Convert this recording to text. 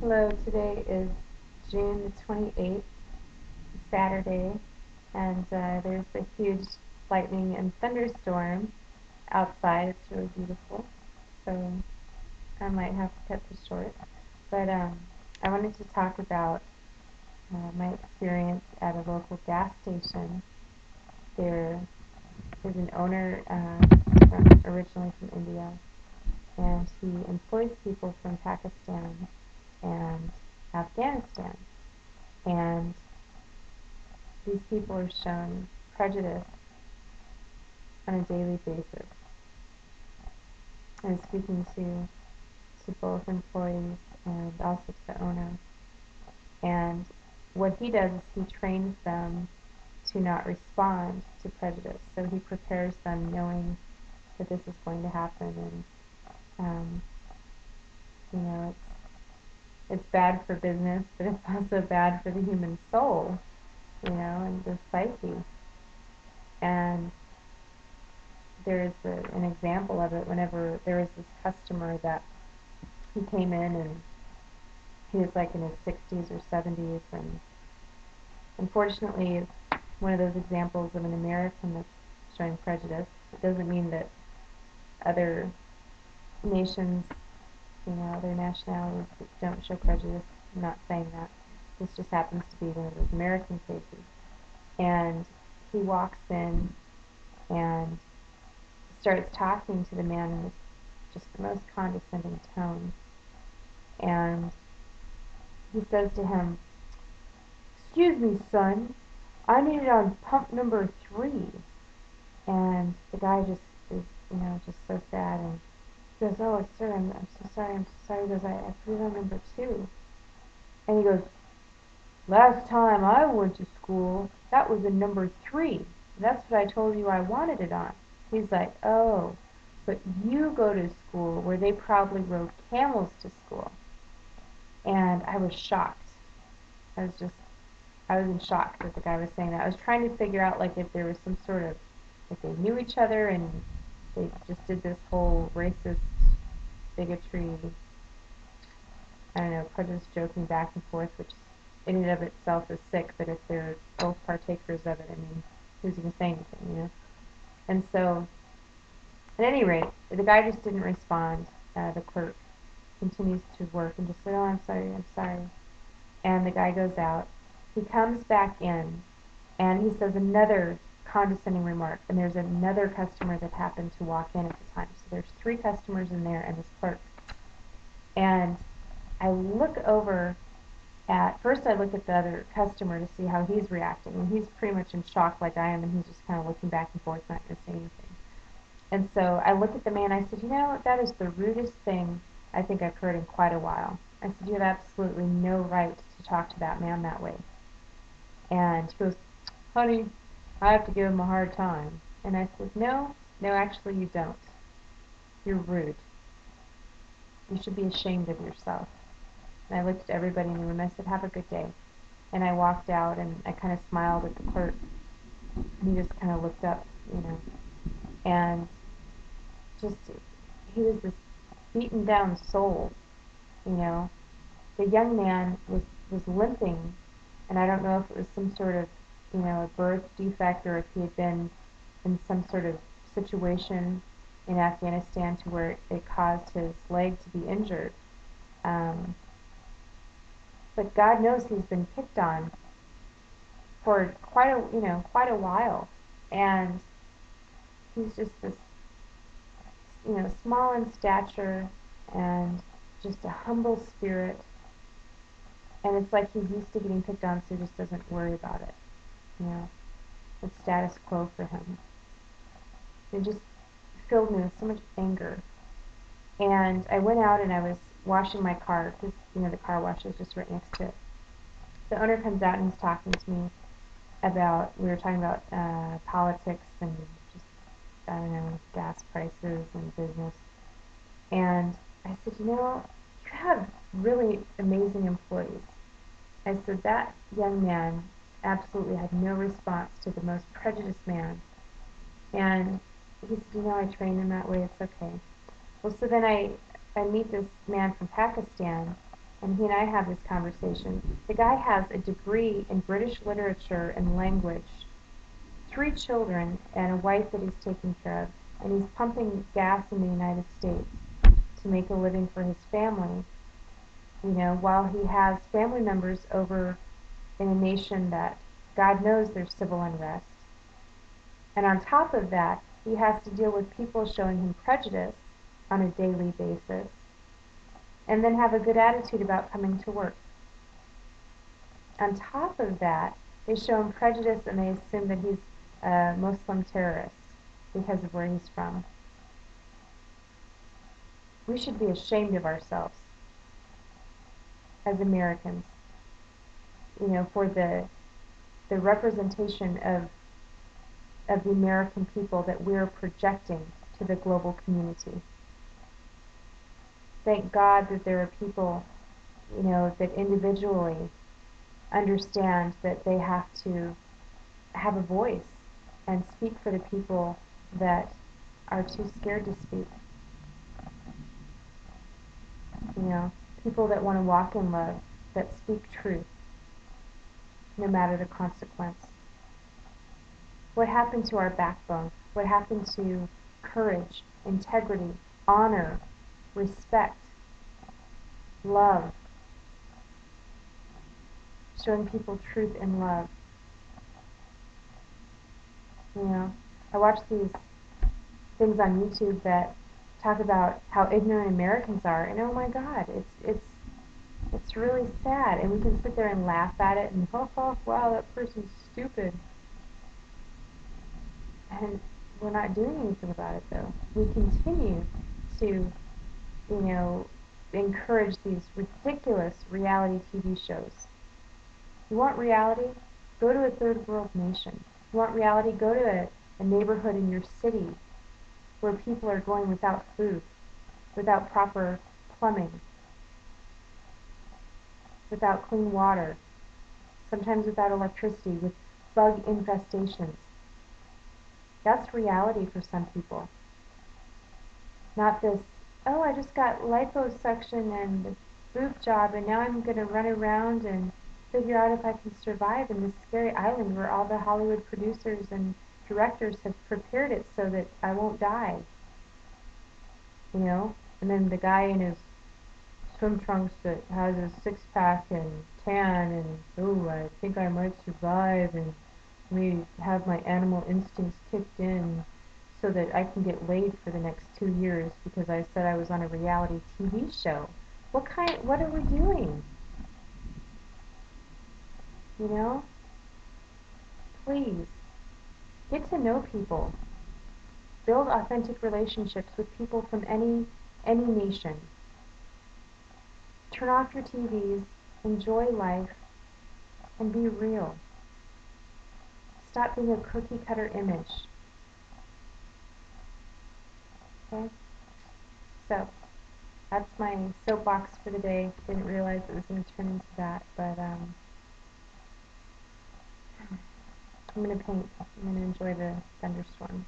Hello, today is June the 28th, Saturday, and there's a huge lightning and thunderstorm outside. It's really beautiful, so I might have to cut this short. But I wanted to talk about my experience at a local gas station. There is an owner originally from India, and he employs people from Pakistan and Afghanistan. And these people are shown prejudice on a daily basis. I'm speaking to both employees and also to the owner. And what he does is he trains them to not respond to prejudice. So he prepares them knowing that this is going to happen, and um, you know it's bad for business, but it's also bad for the human soul, and the psyche. And there's an example of it whenever there was this customer that he came in, and he was like in his 60s or 70s, and unfortunately it's one of those examples of an American that's showing prejudice. It doesn't mean that other nations, other nationalities don't show prejudice. I'm not saying that. This just happens to be one of those American cases. And he walks in and starts talking to the man in this just the most condescending tone. And he says to him, "Excuse me, son, I need it on pump number 3." And the guy just is, just so sad. And he goes, "Oh, sir, I'm so sorry, I'm so sorry." He goes, I put it on number 2. And he goes, "Last time I went to school, that was a number 3. That's what I told you I wanted it on." He's like, "Oh, but you go to school where they probably rode camels to school." And I was shocked. I was just I was in shock that the guy was saying that. I was trying to figure out like if there was some sort of like they knew each other and they just did this whole racist bigotry, I don't know, prejudice joking back and forth, which in and of itself is sick, but if they're both partakers of it, I mean, who's going to say anything? And so, at any rate, the guy just didn't respond. The clerk continues to work and just said, "Oh, I'm sorry, I'm sorry." And the guy goes out. He comes back in and he says another condescending remark. And there's another customer that happened to walk in at the time. So there's 3 customers in there and this clerk. And I look over at first I look at the other customer to see how he's reacting, and he's pretty much in shock like I am, and he's just kind of looking back and forth, not going to say anything. And so I look at the man. I said, that is the rudest thing I think I've heard in quite a while. I said, "You have absolutely no right to talk to that man that way." And he goes, "Honey, I have to give him a hard time." And I said, "No, no, actually you don't. You're rude. You should be ashamed of yourself." And I looked at everybody in the room. I said, "Have a good day." And I walked out, and I kind of smiled at the clerk. And he just kind of looked up, and just he was this beaten down soul, you know. The young man was limping, and I don't know if it was some sort of, a birth defect, or if he had been in some sort of situation in Afghanistan to where it caused his leg to be injured. Um, but God knows he's been picked on for quite a while, and he's just this, small in stature and just a humble spirit. And it's like he's used to getting picked on, so he just doesn't worry about it. You know, it's status quo for him. It just filled me with so much anger. And I went out and I was washing my car because the car wash is just right next to it. The owner comes out and he's talking to me about we were talking about politics and just I don't know gas prices and business. And I said, you have really amazing employees. I said, that young man absolutely had no response to the most prejudiced man. And he said, I train him that way, it's okay. Well, so then I meet this man from Pakistan, and he and I have this conversation. The guy has a degree in British literature and language, 3 children, and a wife that he's taking care of, and he's pumping gas in the United States to make a living for his family, while he has family members over in a nation that God knows there's civil unrest. And on top of that, he has to deal with people showing him prejudice on a daily basis, and then have a good attitude about coming to work. On top of that, they show him prejudice and they assume that he's a Muslim terrorist because of where he's from. We should be ashamed of ourselves as Americans, for the representation of the American people that we're projecting to the global community. Thank God that there are people, that individually understand that they have to have a voice and speak for the people that are too scared to speak. People that want to walk in love, that speak truth, no matter the consequence. What happened to our backbone? What happened to courage, integrity, honor, respect, love, showing people truth and love? I watch these things on YouTube that talk about how ignorant Americans are, and oh my God, it's really sad. And we can sit there and laugh at it and wow, that person's stupid. And we're not doing anything about it, though. We continue to, encourage these ridiculous reality TV shows. You want reality? Go to a third world nation. You want reality? Go to a neighborhood in your city where people are going without food, without proper plumbing, without clean water, sometimes without electricity, with bug infestations. That's reality for some people. Not this, oh, I just got liposuction and boob job and now I'm going to run around and figure out if I can survive in this scary island where all the Hollywood producers and directors have prepared it so that I won't die. And then the guy in his swim trunks that has a six-pack and tan and, oh, I think I might survive and maybe have my animal instincts kicked in so that I can get laid for the next 2 years because I said I was on a reality TV show. What are we doing? Please, get to know people. Build authentic relationships with people from any nation. Turn off your TVs, enjoy life, and be real. Stop being a cookie cutter image. Okay? So, that's my soapbox for the day. Didn't realize it was going to turn into that, but I'm going to paint. I'm going to enjoy the thunderstorm.